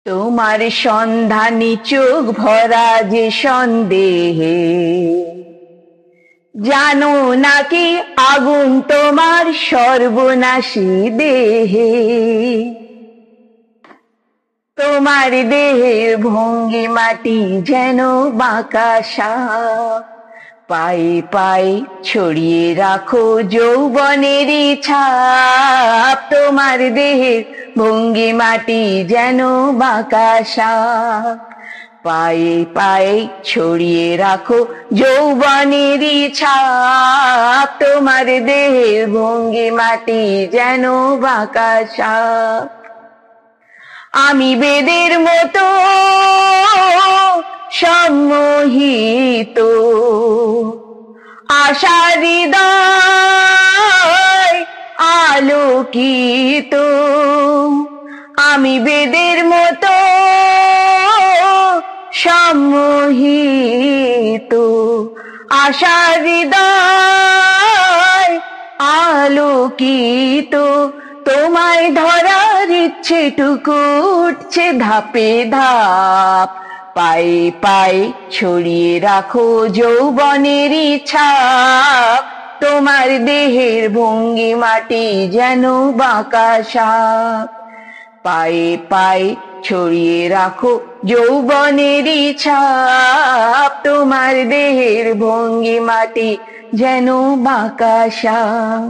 তোমার সন্ধানী চোখ ভরা যে সন্দেহে, জানো নাকি আগুন তোমার সর্বনাশী দেহে। তোমার দেহের ভঙ্গিমাটি যেন বাঁকা সাপ, পায়ে পায়ে ছড়িয়ে রাখো যৌবনেরই ছাপ। তোমার দেহের ভঙ্গিমাটি যেন বাঁকা সাপ, পায়ে পায়ে ছড়িয়ে রাখো যৌবনেরই ছাপ। তোমার দেহের ভঙ্গিমাটি যেন বাঁকা সাপ। আমি বেদের মতো সম্মোহিত, আশার হৃদয় আলোকিত। আমি বেদের মতো সম্মোহিত, আশার হৃদয় আলোকিত। তোমায় ধরার ইচ্ছেটুকু উঠছে ধাপে ধাপ, পায়ে পায়ে ছড়িয়ে রাখো যৌবনেরই ছাপ। তোমার দেহের ভঙ্গিমাটি যেন বাঁকা সাপ, পায়ে পায়ে ছড়িয়ে রাখো যৌবনেরই ছাপ। তোমার দেহের ভঙ্গিমাটি যেন বাঁকা সাপ।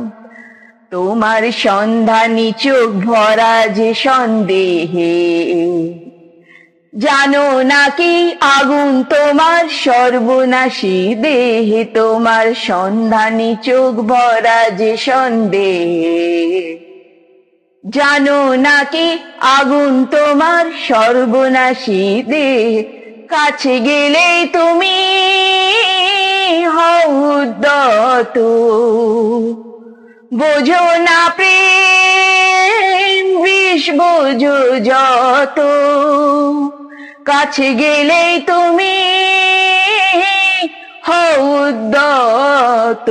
তোমার সন্ধানী চোখ ভরা যে সন্দেহে, জানো নাকি আগুন তোমার সর্বনাশী দেহে। তোমার সন্ধানী চোখ ভরা যে সন্দেহে, জানো নাকি আগুন তোমার সর্বনাশী দেহে। কাছে গেলেই তুমি হও উদ্যত, বোঝো না প্রেম বিষ বোঝো যত। কাছে গেলেই তুমি হও উদ্যত,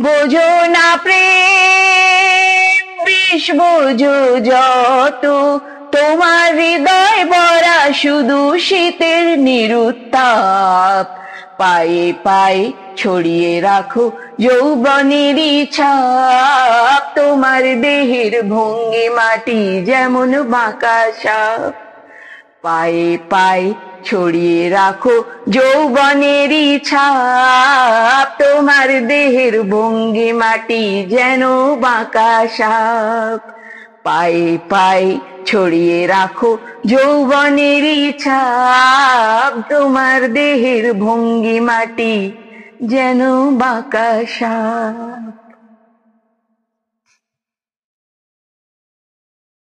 বোঝো না প্রেম বিষ বোঝো যত। তোমার হৃদয় ভরা শুধু শীতের নিরুত্তাপ, পায়ে পায়ে ছড়িয়ে রাখো যৌবনেরই ছাপ। তোমার দেহের ভঙ্গিমাটি যেমন বাঁকা সাপ, পায়ে পায়ে ছড়িয়ে রাখো যৌবনেরই ছাপ। তোমার দেহের ভঙ্গিমাটি যেন বাঁকা সাপ, পায়ে পায়ে ছড়িয়ে রাখো যৌবনেরই ছাপ। তোমার দেহের ভঙ্গিমাটি যেন বাঁকা সাপ।